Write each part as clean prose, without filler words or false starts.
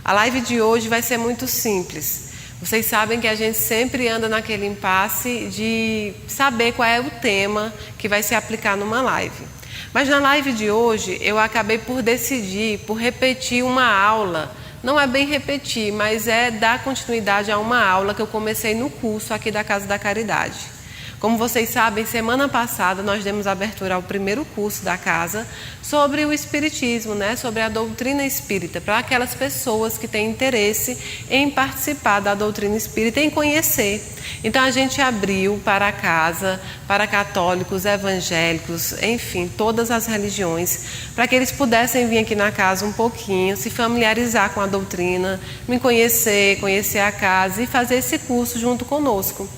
A live de hoje vai ser muito simples. Vocês sabem que a gente sempre anda naquele impasse de saber qual é o tema que vai se aplicar numa live. Mas na live de hoje eu acabei por decidir, por repetir uma aula. Não é bem repetir, mas é dar continuidade a uma aula que eu comecei no curso aqui da Casa da Caridade. Como vocês sabem, semana passada nós demos abertura ao primeiro curso da casa sobre o Espiritismo, sobre a doutrina espírita, para aquelas pessoas que têm interesse em participar da doutrina espírita, em conhecer. Então a gente abriu para a casa, para católicos, evangélicos, enfim, todas as religiões, para que eles pudessem vir aqui na casa um pouquinho, se familiarizar com a doutrina, me conhecer, conhecer a casa e fazer esse curso junto conosco.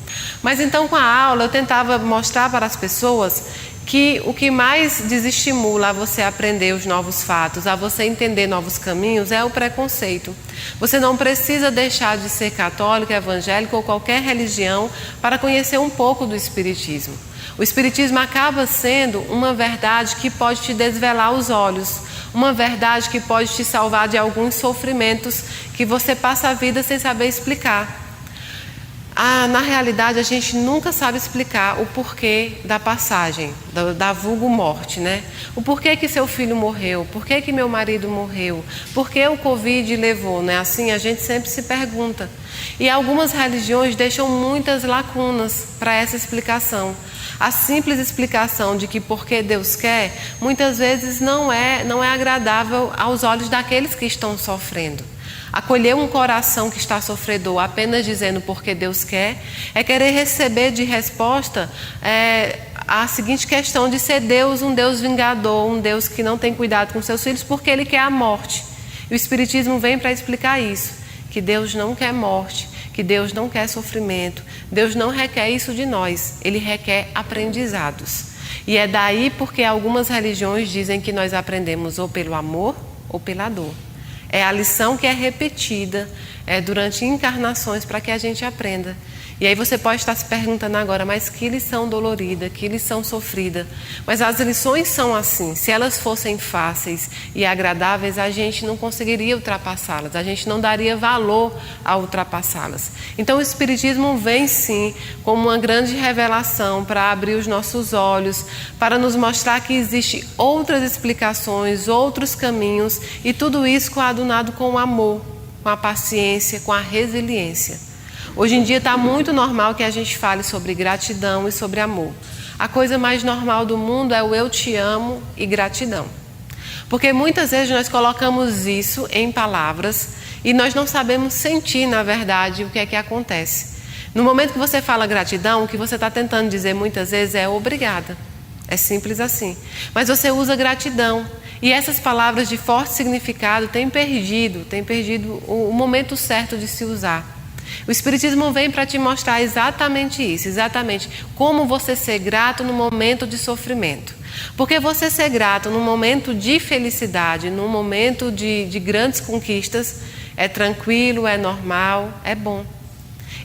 Mas então com a aula eu tentava mostrar para as pessoas que o que mais desestimula a você aprender os novos fatos, a você entender novos caminhos, é o preconceito. Você não precisa deixar de ser católico, evangélico ou qualquer religião para conhecer um pouco do Espiritismo. O Espiritismo acaba sendo uma verdade que pode te desvelar os olhos, uma verdade que pode te salvar de alguns sofrimentos que você passa a vida sem saber explicar. Na realidade, a gente nunca sabe explicar o porquê da passagem, da vulgo morte, O porquê que seu filho morreu, porquê que meu marido morreu, porquê o Covid levou, Assim a gente sempre se pergunta. E algumas religiões deixam muitas lacunas para essa explicação. A simples explicação de que porque Deus quer, muitas vezes não é agradável aos olhos daqueles que estão sofrendo. Acolher um coração que está sofredor apenas dizendo porque Deus quer, é querer receber de resposta a seguinte questão de ser Deus um Deus vingador, um Deus que não tem cuidado com seus filhos porque Ele quer a morte. E o Espiritismo vem para explicar isso, que Deus não quer morte, que Deus não quer sofrimento, Deus não requer isso de nós, Ele requer aprendizados. E é daí porque algumas religiões dizem que nós aprendemos ou pelo amor ou pela dor. É a lição que é repetida durante encarnações para que a gente aprenda. E aí você pode estar se perguntando agora, mas que lição dolorida, que lição sofrida. Mas as lições são assim, se elas fossem fáceis e agradáveis, a gente não conseguiria ultrapassá-las, a gente não daria valor a ultrapassá-las. Então o Espiritismo vem sim como uma grande revelação para abrir os nossos olhos, para nos mostrar que existem outras explicações, outros caminhos, e tudo isso coadunado com o amor, com a paciência, com a resiliência. Hoje em dia está muito normal que a gente fale sobre gratidão e sobre amor. A coisa mais normal do mundo é o eu te amo e gratidão. Porque muitas vezes nós colocamos isso em palavras e nós não sabemos sentir, na verdade, o que é que acontece. No momento que você fala gratidão, o que você está tentando dizer muitas vezes é obrigada. É simples assim. Mas você usa gratidão. E essas palavras de forte significado têm perdido o momento certo de se usar. O Espiritismo vem para te mostrar exatamente isso, exatamente como você ser grato no momento de sofrimento. Porque você ser grato no momento de felicidade, no momento de grandes conquistas, é tranquilo, é normal, é bom.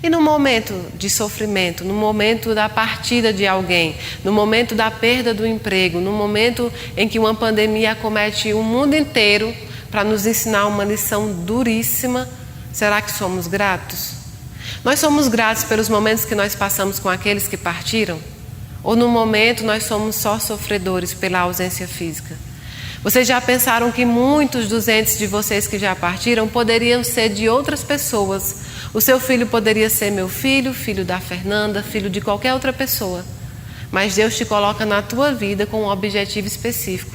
E no momento de sofrimento, no momento da partida de alguém, no momento da perda do emprego, no momento em que uma pandemia acomete o mundo inteiro para nos ensinar uma lição duríssima, será que somos gratos? Nós somos gratos pelos momentos que nós passamos com aqueles que partiram? Ou no momento nós somos só sofredores pela ausência física? Vocês já pensaram que muitos dos entes de vocês que já partiram poderiam ser de outras pessoas? O seu filho poderia ser meu filho, filho da Fernanda, filho de qualquer outra pessoa. Mas Deus te coloca na tua vida com um objetivo específico.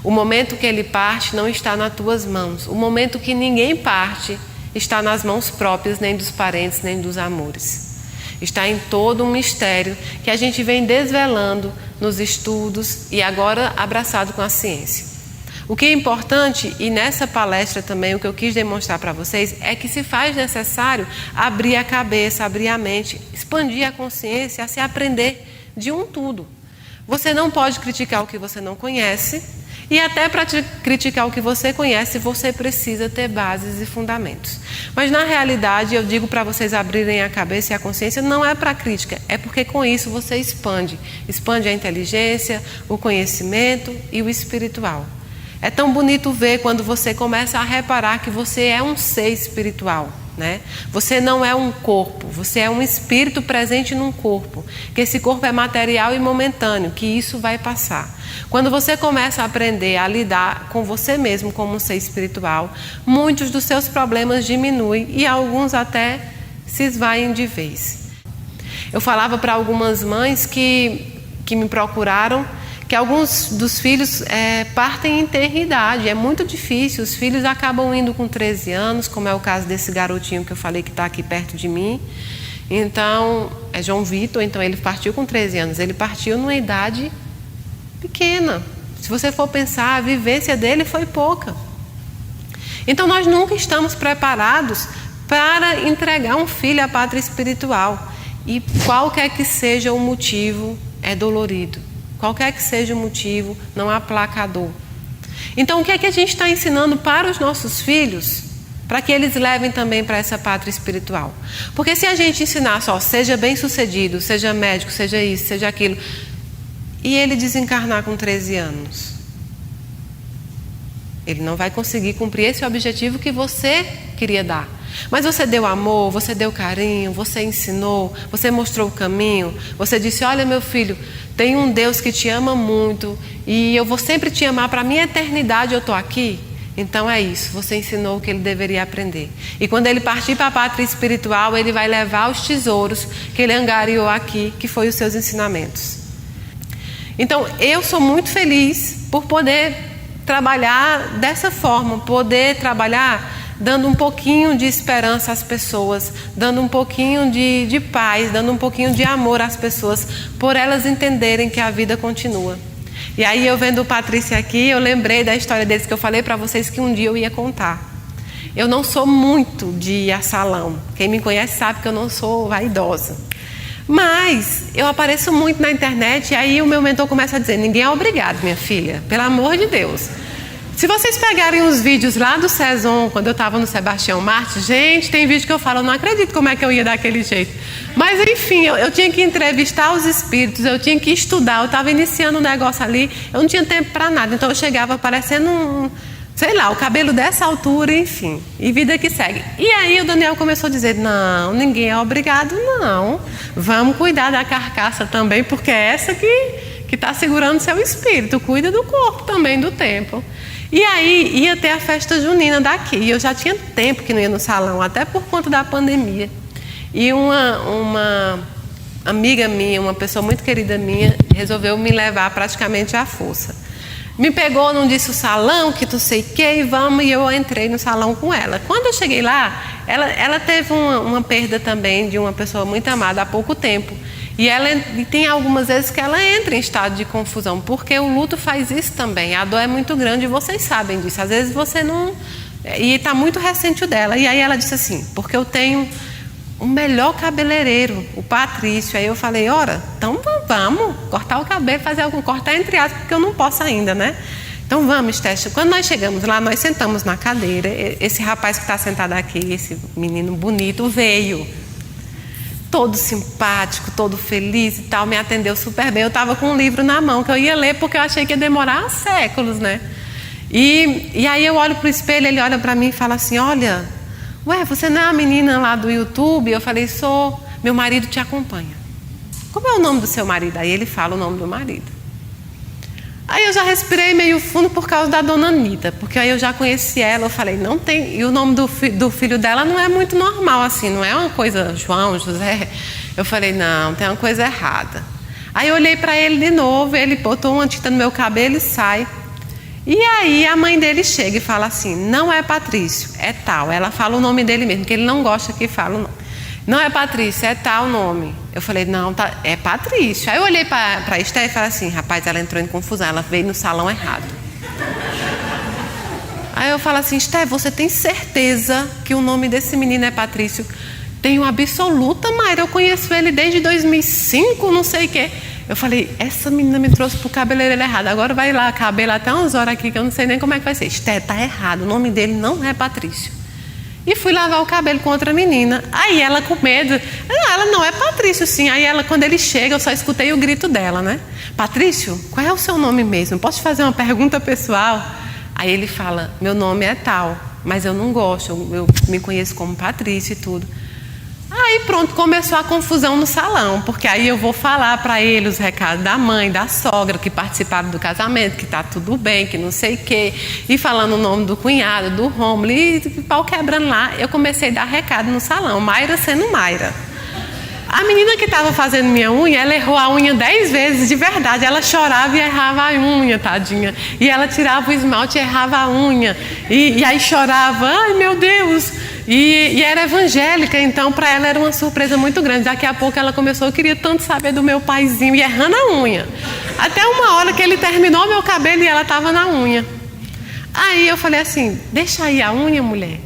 O momento que ele parte não está nas tuas mãos. O momento que ninguém parte está nas mãos próprias, nem dos parentes, nem dos amores. Está em todo um mistério que a gente vem desvelando nos estudos e agora abraçado com a ciência. O que é importante, e nessa palestra também o que eu quis demonstrar para vocês, é que se faz necessário abrir a cabeça, abrir a mente, expandir a consciência, a se aprender de um tudo. Você não pode criticar o que você não conhece, e até para criticar o que você conhece, você precisa ter bases e fundamentos. Mas na realidade, eu digo para vocês abrirem a cabeça e a consciência, não é para crítica, é porque com isso você expande a inteligência, o conhecimento e o espiritual. É tão bonito ver quando você começa a reparar que você é um ser espiritual, né? Você não é um corpo, você é um espírito presente num corpo, que esse corpo é material e momentâneo, que isso vai passar. Quando você começa a aprender a lidar com você mesmo como um ser espiritual, muitos dos seus problemas diminuem e alguns até se esvaem de vez. Eu falava para algumas mães que me procuraram que alguns dos filhos partem em tenra-idade. É muito difícil, os filhos acabam indo com 13 anos, como é o caso desse garotinho que eu falei que está aqui perto de mim. Então, é João Vitor, então ele partiu com 13 anos, ele partiu numa idade pequena. Se você for pensar, a vivência dele foi pouca. Então, nós nunca estamos preparados para entregar um filho à pátria espiritual. E qualquer que seja o motivo, é dolorido. Qualquer que seja o motivo, não há aplacador. Então, o que é que a gente está ensinando para os nossos filhos, para que eles levem também para essa pátria espiritual? Porque se a gente ensinar só, seja bem sucedido, seja médico, seja isso, seja aquilo, e ele desencarnar com 13 anos, ele não vai conseguir cumprir esse objetivo que você queria dar. Mas você deu amor, você deu carinho, você ensinou, você mostrou o caminho, você disse, olha meu filho, tem um Deus que te ama muito e eu vou sempre te amar, para a minha eternidade eu estou aqui. Então é isso, você ensinou o que ele deveria aprender. E quando ele partir para a pátria espiritual, ele vai levar os tesouros que ele angariou aqui, que foi os seus ensinamentos. Então eu sou muito feliz por poder trabalhar dessa forma, poder trabalhar dando um pouquinho de esperança às pessoas, dando um pouquinho de paz, dando um pouquinho de amor às pessoas, por elas entenderem que a vida continua. E aí eu vendo o Patrícia aqui, eu lembrei da história deles que eu falei para vocês que um dia eu ia contar. Eu não sou muito de ir a salão, quem me conhece sabe que eu não sou vaidosa. Mas eu apareço muito na internet e aí o meu mentor começa a dizer, ninguém é obrigado, minha filha, pelo amor de Deus. Se vocês pegarem os vídeos lá do Saison, quando eu estava no Sebastião Martins, gente, tem vídeo que eu falo, eu não acredito como é que eu ia daquele jeito. Mas enfim, eu tinha que entrevistar os espíritos, eu tinha que estudar, eu estava iniciando um negócio ali, eu não tinha tempo para nada. Então eu chegava parecendo sei lá, o cabelo dessa altura, enfim, e vida que segue. E aí o Daniel começou a dizer, não, ninguém é obrigado, não. Vamos cuidar da carcaça também, porque é essa que está segurando seu espírito, cuida do corpo também, do templo. E aí ia ter a festa junina daqui, e eu já tinha tempo que não ia no salão, até por conta da pandemia. E uma amiga minha, uma pessoa muito querida minha, resolveu me levar praticamente à força. Me pegou, não disse o salão, que tu sei que, e vamos, e eu entrei no salão com ela. Quando eu cheguei lá, ela teve uma perda também de uma pessoa muito amada há pouco tempo. E tem algumas vezes que ela entra em estado de confusão, porque o luto faz isso também. A dor é muito grande e vocês sabem disso. Às vezes você não... E está muito recente o dela. E aí ela disse assim, porque eu tenho o melhor cabeleireiro, o Patrício. Aí eu falei, ora, então vamos cortar o cabelo, fazer algum... Cortar entre aspas, porque eu não posso ainda, né? Então vamos, Estécia. Quando nós chegamos lá, nós sentamos na cadeira. Esse rapaz que está sentado aqui, esse menino bonito, veio. Todo simpático, todo feliz e tal, me atendeu super bem. Eu estava com um livro na mão que eu ia ler porque eu achei que ia demorar séculos, né? E aí eu olho para o espelho, ele olha para mim e fala assim, olha, ué, você não é a menina lá do YouTube? Eu falei, sou, meu marido te acompanha. Como é o nome do seu marido? Aí ele fala o nome do marido. Aí eu já respirei meio fundo por causa da dona Anitta, porque aí eu já conheci ela, eu falei, não tem... E o nome do filho dela não é muito normal, assim, não é uma coisa João, José. Eu falei, não, tem uma coisa errada. Aí eu olhei para ele de novo, ele botou uma tinta no meu cabelo e sai. E aí a mãe dele chega e fala assim, não é Patrício, é tal. Ela fala o nome dele mesmo, que ele não gosta que fala o nome. Não é Patrício, é tal nome. Eu falei, não, tá, é Patrício. Aí eu olhei para a Esté e falei assim, rapaz, ela entrou em confusão, ela veio no salão errado. Aí eu falo assim, Esté, você tem certeza que o nome desse menino é Patrício? Tenho absoluta, Mayra, eu conheço ele desde 2005, não sei o quê. Eu falei, essa menina me trouxe pro cabeleireiro errado, agora vai lá, cabelo até umas horas aqui, que eu não sei nem como é que vai ser. Esté, tá errado, o nome dele não é Patrício. E fui lavar o cabelo com outra menina. Aí ela com medo, ela não é Patrício sim. Aí ela, quando ele chega, eu só escutei o grito dela, né? Patrício, qual é o seu nome mesmo? Posso te fazer uma pergunta pessoal? Aí ele fala, meu nome é tal, mas eu não gosto, eu me conheço como Patrícia e tudo. Aí pronto, começou a confusão no salão, porque aí eu vou falar para ele os recados da mãe, da sogra, que participaram do casamento, que tá tudo bem, que não sei o quê, e falando o nome do cunhado, do Rômulo, e pau quebrando lá. Eu comecei a dar recado no salão, Mayra sendo Mayra. A menina que estava fazendo minha unha, ela errou a unha 10 vezes, de verdade. Ela chorava e errava a unha, tadinha. E ela tirava o esmalte e errava a unha. E aí chorava, ai meu Deus. E era evangélica, então para ela era uma surpresa muito grande. Daqui a pouco ela começou, eu queria tanto saber do meu paizinho, e errando a unha. Até uma hora que ele terminou meu cabelo e ela estava na unha. Aí eu falei assim, deixa aí a unha, mulher.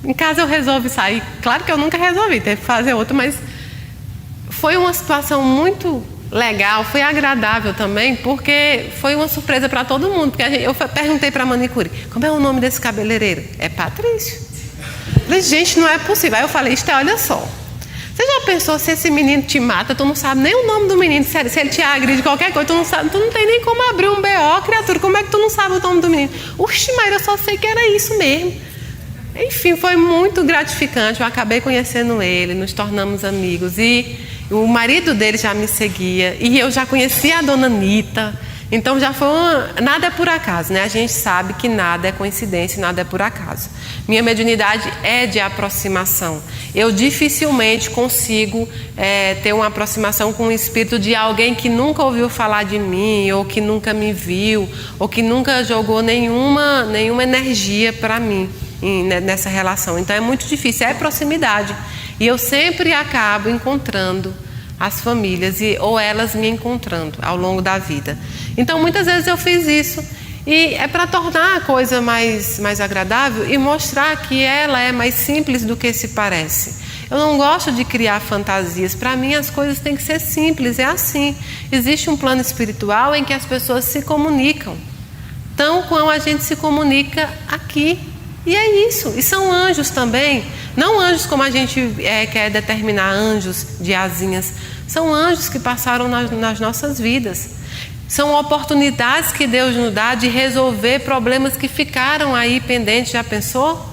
Em casa eu resolvi sair. Claro que eu nunca resolvi, teve que fazer outra, mas... Foi uma situação muito legal, foi agradável também, porque foi uma surpresa para todo mundo. Porque eu perguntei para a manicure, como é o nome desse cabeleireiro? É Patrício. Eu falei, gente, não é possível. Aí eu falei, olha só, você já pensou se esse menino te mata, tu não sabe nem o nome do menino, se ele te agride qualquer coisa, tu não sabe, tu não tem nem como abrir um BO, criatura, como é que tu não sabe o nome do menino? Oxi, mas eu só sei que era isso mesmo. Enfim, foi muito gratificante, eu acabei conhecendo ele, nos tornamos amigos, e o marido dele já me seguia, e eu já conhecia a dona Anitta, então já foi nada é por acaso, né? A gente sabe que nada é coincidência, nada é por acaso. Minha mediunidade é de aproximação, eu dificilmente consigo ter uma aproximação com o espírito de alguém que nunca ouviu falar de mim, ou que nunca me viu, ou que nunca jogou nenhuma energia para mim nessa relação. Então é muito difícil, é proximidade. E eu sempre acabo encontrando as famílias, ou elas me encontrando ao longo da vida. Então muitas vezes eu fiz isso, e é para tornar a coisa mais agradável e mostrar que ela é mais simples do que se parece. Eu não gosto de criar fantasias, para mim as coisas têm que ser simples, é assim. Existe um plano espiritual em que as pessoas se comunicam, tão como a gente se comunica aqui. E é isso, e são anjos também, não anjos como a gente quer determinar, anjos de asinhas, são anjos que passaram nas nossas vidas, são oportunidades que Deus nos dá de resolver problemas que ficaram aí pendentes. Já pensou?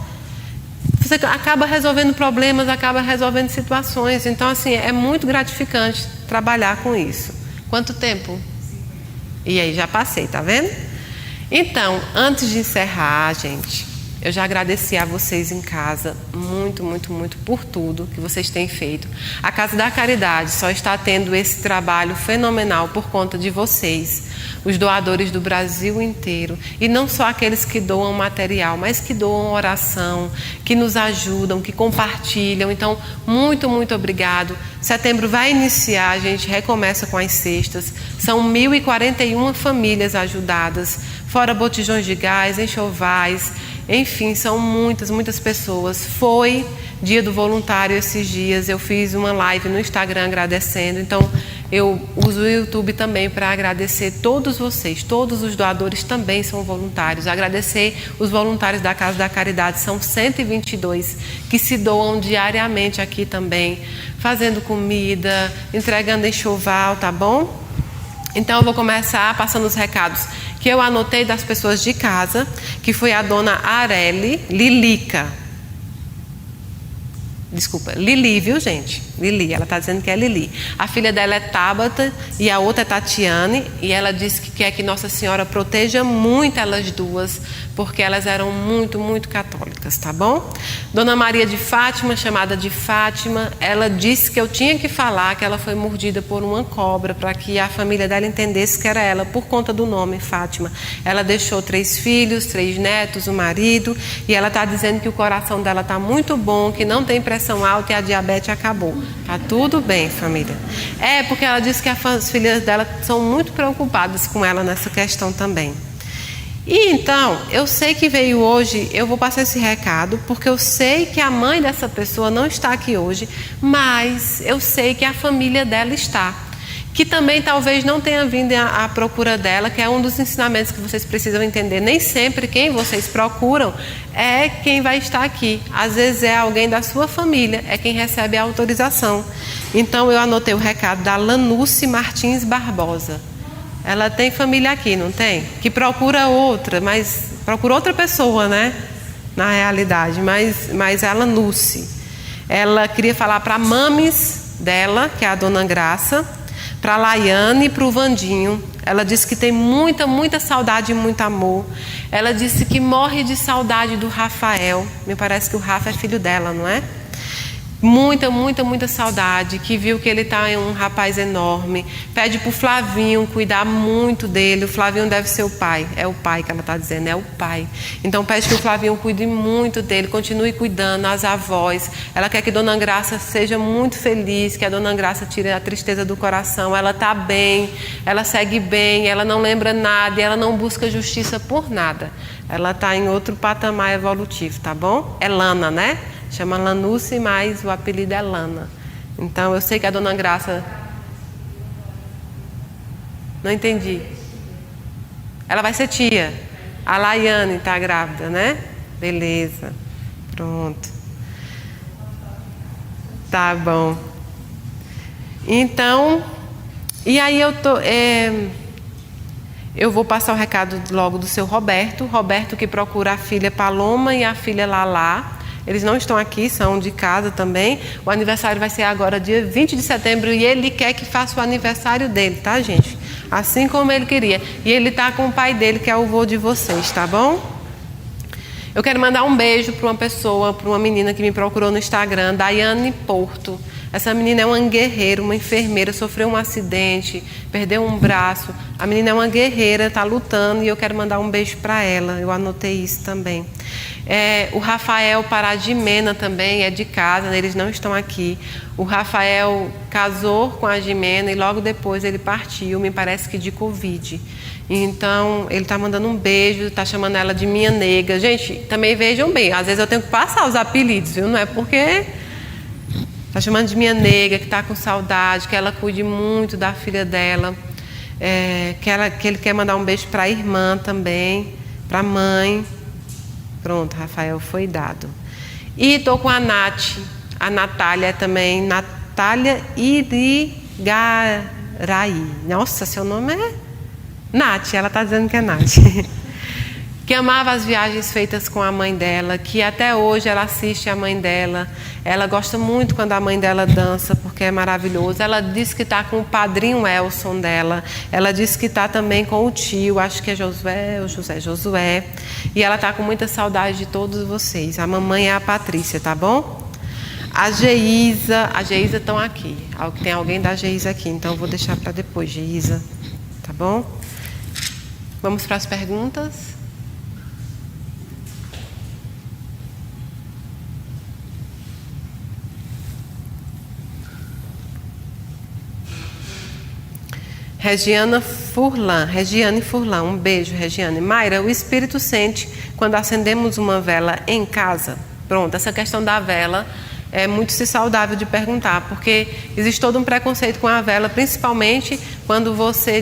Você acaba resolvendo problemas, acaba resolvendo situações, então assim, é muito gratificante trabalhar com isso. Quanto tempo? E aí, já passei, tá vendo? Então, antes de encerrar, gente, eu já agradeci a vocês em casa, muito, muito, muito por tudo que vocês têm feito. A Casa da Caridade só está tendo esse trabalho fenomenal por conta de vocês, os doadores do Brasil inteiro. E não só aqueles que doam material, mas que doam oração, que nos ajudam, que compartilham. Então, muito, muito obrigado. Setembro vai iniciar, a gente recomeça com as cestas. São 1.041 famílias ajudadas, fora botijões de gás, enxovais. Enfim, são muitas, muitas pessoas. Foi dia do voluntário esses dias, eu fiz uma live no Instagram agradecendo. Então, eu uso o YouTube também para agradecer todos vocês. Todos os doadores também são voluntários. Agradecer os voluntários da Casa da Caridade, são 122 que se doam diariamente aqui também, fazendo comida, entregando enxoval, tá bom? Então eu vou começar passando os recados que eu anotei das pessoas de casa, que foi a dona Areli Lilica. Desculpa, Lili, viu, gente? Lili, ela está dizendo que é Lili. A filha dela é Tabata e a outra é Tatiane, e ela disse que quer que Nossa Senhora proteja muito elas duas, porque elas eram muito, muito católicas, tá bom? Dona Maria de Fátima, chamada de Fátima, ela disse que eu tinha que falar que ela foi mordida por uma cobra, para que a família dela entendesse que era ela, por conta do nome Fátima. Ela deixou 3 filhos, 3 netos, um marido, e ela está dizendo que o coração dela está muito bom, que não tem pressão alta e a diabetes acabou. Tá tudo bem, família. É, porque ela disse que as filhas dela são muito preocupadas com ela nessa questão também. E então, eu sei que veio hoje, eu vou passar esse recado, porque eu sei que a mãe dessa pessoa não está aqui hoje, mas eu sei que a família dela está, que também talvez não tenha vindo à procura dela, que é um dos ensinamentos que vocês precisam entender. Nem sempre quem vocês procuram é quem vai estar aqui. Às vezes é alguém da sua família, é quem recebe a autorização. Então eu anotei o recado da Lanuce Martins Barbosa. Ela tem família aqui, não tem? Que procura outra, mas procura outra pessoa, né? Na realidade, mas a Lanusse, ela queria falar para a mames dela, que é a Dona Graça, para a Laiane e para o Vandinho. Ela disse que tem muita, muita saudade e muito amor. Ela disse que morre de saudade do Rafael. Me parece que o Rafa é filho dela, não é? Muita, muita, muita saudade, que viu que ele está um rapaz enorme. Pede para o Flavinho cuidar muito dele. O Flavinho deve ser o pai. É o pai que ela está dizendo, é o pai. Então pede que o Flavinho cuide muito dele, continue cuidando, as avós. Ela quer que Dona Graça seja muito feliz, que a Dona Graça tire a tristeza do coração. Ela está bem, ela segue bem, ela não lembra nada e ela não busca justiça por nada. Ela está em outro patamar evolutivo, tá bom? É Lana, né? Chama Lanusse, mas o apelido é Lana. Então, eu sei que a Dona Graça... Não entendi. Ela vai ser tia. A Laiane está grávida, né? Beleza. Pronto. Tá bom. Então, e aí eu vou passar o recado logo do seu Roberto. Roberto que procura a filha Paloma e a filha Lalá. Eles não estão aqui, são de casa também. O aniversário vai ser agora, dia 20 de setembro, e ele quer que faça o aniversário dele, tá, gente? Assim como ele queria. E ele tá com o pai dele, que é o avô de vocês, tá bom? Eu quero mandar um beijo para uma pessoa, para uma menina que me procurou no Instagram, Daiane Porto. Essa menina é uma guerreira, uma enfermeira, sofreu um acidente, perdeu um braço. A menina é uma guerreira, está lutando e eu quero mandar um beijo para ela. Eu anotei isso também. O Rafael Paradimena também é de casa, eles não estão aqui. O Rafael casou com a Jimena e logo depois ele partiu, me parece que de Covid. Então, ele está mandando um beijo, está chamando ela de minha nega. Gente, também vejam bem, às vezes eu tenho que passar os apelidos, viu? Não é porque... Está chamando de minha nega, que está com saudade, que ela cuide muito da filha dela. Que ele quer mandar um beijo para a irmã também, para a mãe. Pronto, Rafael foi dado. E estou com a Nath, a Natália também, Natália Irigaray. Nossa, seu nome é Nath, ela está dizendo que é Nath. Que amava as viagens feitas com a mãe dela, que até hoje ela assiste a mãe dela. Ela gosta muito quando a mãe dela dança, porque é maravilhoso. Ela diz que está com o padrinho Elson dela. Ela diz que está também com o tio, acho que é Josué. E ela está com muita saudade de todos vocês. A mamãe é a Patrícia, tá bom? A Geisa estão aqui. Tem alguém da Geisa aqui, então eu vou deixar para depois, Geisa. Tá bom? Vamos para as perguntas? Regiane Furlan, um beijo, Regiane. Mayra, o Espírito sente quando acendemos uma vela em casa? Pronto, essa questão da vela é muito saudável de perguntar, porque existe todo um preconceito com a vela, principalmente quando você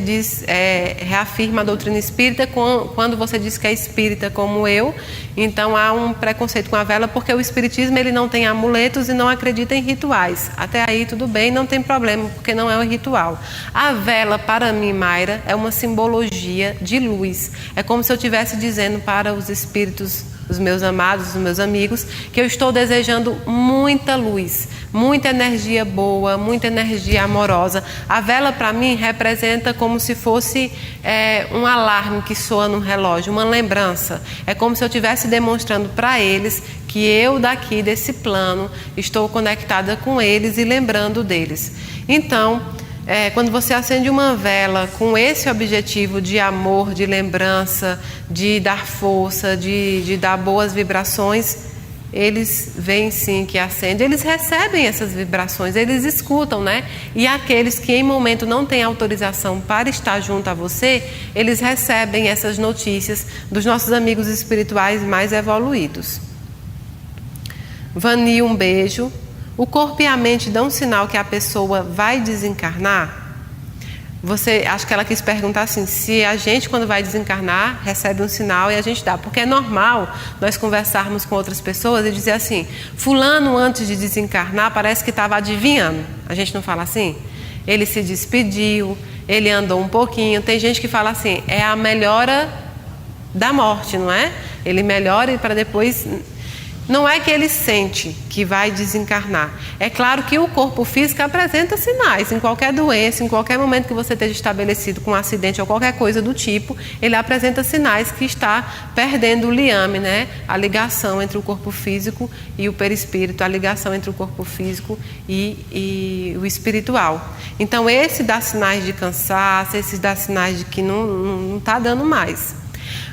reafirma a doutrina espírita, quando você diz que é espírita como eu. Então há um preconceito com a vela, porque o espiritismo ele não tem amuletos e não acredita em rituais. Até aí tudo bem, não tem problema, porque não é um ritual. A vela, para mim, Mayra, é uma simbologia de luz. É como se eu estivesse dizendo para os espíritos, os meus amados, os meus amigos, que eu estou desejando muita luz, muita energia boa, muita energia amorosa. A vela, para mim, representa como se fosse um alarme que soa no relógio, uma lembrança. É como se eu estivesse demonstrando para eles que eu, daqui desse plano, estou conectada com eles e lembrando deles. Então, quando você acende uma vela com esse objetivo de amor, de lembrança, de dar força, de dar boas vibrações, eles veem sim que acende, eles recebem essas vibrações, eles escutam, né? E aqueles que em momento não têm autorização para estar junto a você, eles recebem essas notícias dos nossos amigos espirituais mais evoluídos. Vani, um beijo. O corpo e a mente dão um sinal que a pessoa vai desencarnar? Acho que ela quis perguntar assim, se a gente quando vai desencarnar recebe um sinal e a gente dá, porque é normal nós conversarmos com outras pessoas e dizer assim, fulano antes de desencarnar parece que estava adivinhando. A gente não fala assim? Ele se despediu, ele andou um pouquinho. Tem gente que fala assim, é a melhora da morte, não é? Ele melhora para depois... Não é que ele sente que vai desencarnar. É claro que o corpo físico apresenta sinais. Em qualquer doença, em qualquer momento que você esteja estabelecido com um acidente ou qualquer coisa do tipo, ele apresenta sinais que está perdendo o liame, né? A ligação entre o corpo físico e o perispírito, a ligação entre o corpo físico e o espiritual. Então, esse dá sinais de cansaço, esse dá sinais de que não está dando mais.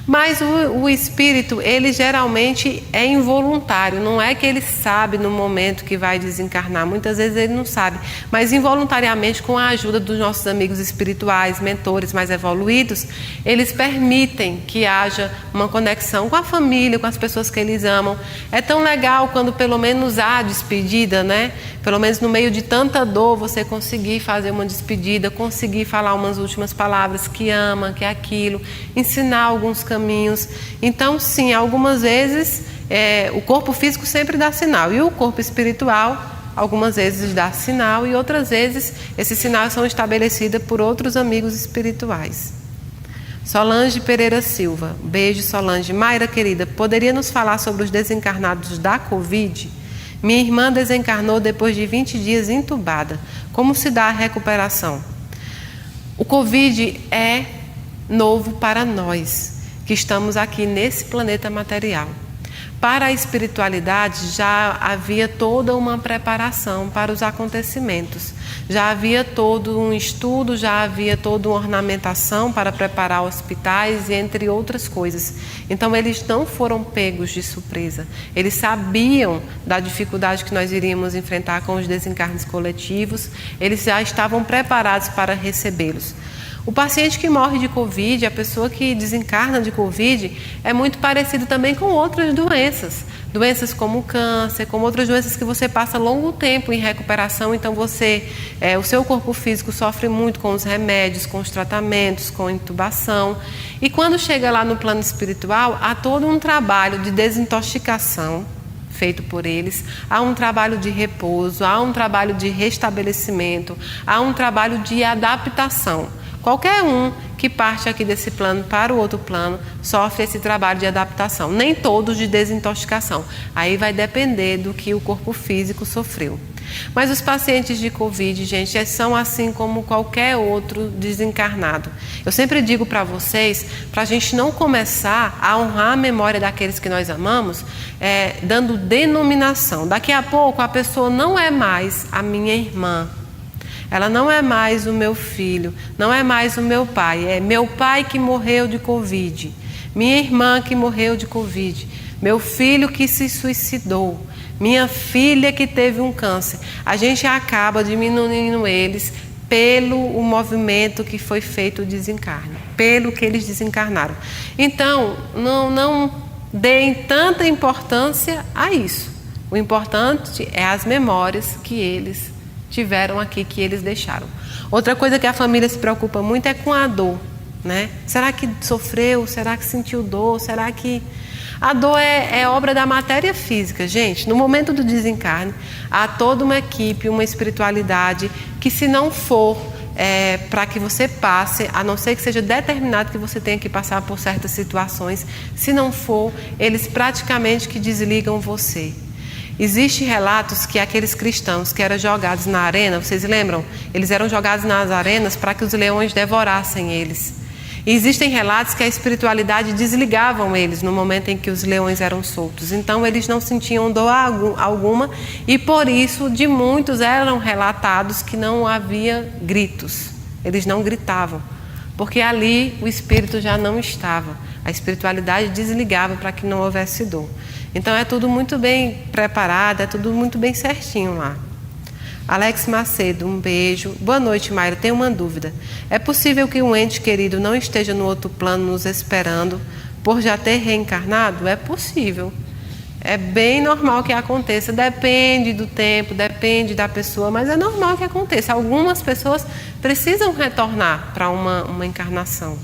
Mas o espírito, ele geralmente é involuntário, não é que ele sabe no momento que vai desencarnar, muitas vezes ele não sabe, mas involuntariamente, com a ajuda dos nossos amigos espirituais, mentores mais evoluídos, eles permitem que haja uma conexão com a família, com as pessoas que eles amam. É tão legal quando pelo menos há despedida, né? Pelo menos no meio de tanta dor, você conseguir fazer uma despedida, conseguir falar umas últimas palavras que ama, que é aquilo, ensinar alguns caminhos. Então, sim, algumas vezes o corpo físico sempre dá sinal, e o corpo espiritual algumas vezes dá sinal, e outras vezes esses sinais são estabelecidos por outros amigos espirituais. Solange Pereira Silva, beijo Solange. Mayra querida, poderia nos falar sobre os desencarnados da Covid? Minha irmã desencarnou depois de 20 dias entubada. Como se dá a recuperação? O Covid é novo para nós, que estamos aqui nesse planeta material. Para a espiritualidade já havia toda uma preparação para os acontecimentos. Já havia todo um estudo, já havia toda uma ornamentação para preparar hospitais, entre outras coisas. Então eles não foram pegos de surpresa. Eles sabiam da dificuldade que nós iríamos enfrentar com os desencarnes coletivos. Eles já estavam preparados para recebê-los. O paciente que morre de Covid, a pessoa que desencarna de Covid, é muito parecido também com outras doenças. Doenças como câncer, como outras doenças que você passa longo tempo em recuperação. Então o seu corpo físico sofre muito com os remédios, com os tratamentos, com a intubação. E quando chega lá no plano espiritual, há todo um trabalho de desintoxicação feito por eles, há um trabalho de repouso, há um trabalho de restabelecimento, há um trabalho de adaptação. Qualquer um que parte aqui desse plano para o outro plano sofre esse trabalho de adaptação, nem todos de desintoxicação. Aí vai depender do que o corpo físico sofreu. Mas os pacientes de Covid, gente, são assim como qualquer outro desencarnado. Eu sempre digo para vocês, para a gente não começar a honrar a memória daqueles que nós amamos, dando denominação. Daqui a pouco a pessoa não é mais a minha irmã. Ela não é mais o meu filho, não é mais o meu pai. É meu pai que morreu de Covid, minha irmã que morreu de Covid, meu filho que se suicidou, minha filha que teve um câncer. A gente acaba diminuindo eles pelo movimento que foi feito o desencarne, pelo que eles desencarnaram. Então, não deem tanta importância a isso. O importante é as memórias que eles tiveram aqui, que eles deixaram. Outra coisa que a família se preocupa muito é com a dor, né? Será que sofreu? Será que sentiu dor? Será que... A dor é obra da matéria física, gente. No momento do desencarne, há toda uma equipe, uma espiritualidade que, se não for para que você passe, a não ser que seja determinado que você tenha que passar por certas situações, se não for, eles praticamente que desligam você. Existem relatos que aqueles cristãos que eram jogados na arena, vocês lembram? Eles eram jogados nas arenas para que os leões devorassem eles. E existem relatos que a espiritualidade desligavam eles no momento em que os leões eram soltos. Então eles não sentiam dor alguma, e por isso de muitos eram relatados que não havia gritos. Eles não gritavam, porque ali o espírito já não estava. A espiritualidade desligava para que não houvesse dor. Então é tudo muito bem preparado, é tudo muito bem certinho lá. Alex Macedo, um beijo. Boa noite, Mayra. Tenho uma dúvida. É possível que um ente querido não esteja no outro plano nos esperando por já ter reencarnado? É possível. É bem normal que aconteça. Depende do tempo, depende da pessoa, mas é normal que aconteça. Algumas pessoas precisam retornar para uma encarnação,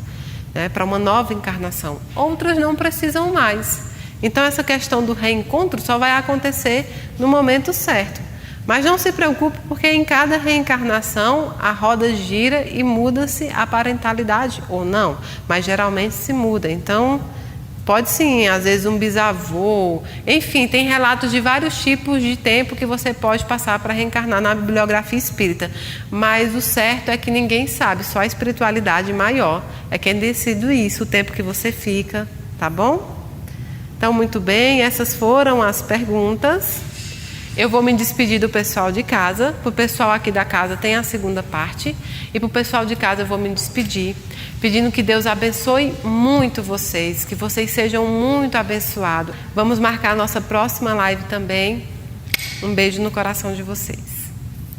né, para uma nova encarnação. Outras não precisam mais. Então essa questão do reencontro só vai acontecer no momento certo. Mas não se preocupe, porque em cada reencarnação a roda gira e muda-se a parentalidade ou não, mas geralmente se muda. Então Pode sim, às vezes um bisavô, enfim, tem relatos de vários tipos de tempo que você pode passar para reencarnar na bibliografia espírita. Mas o certo é que ninguém sabe, só a espiritualidade maior é quem decide isso, o tempo que você fica, tá bom? Então, muito bem, essas foram as perguntas. Eu vou me despedir do pessoal de casa. Para o pessoal aqui da casa tem a segunda parte. E para o pessoal de casa eu vou me despedir, pedindo que Deus abençoe muito vocês, que vocês sejam muito abençoados. Vamos marcar a nossa próxima live também. Um beijo no coração de vocês.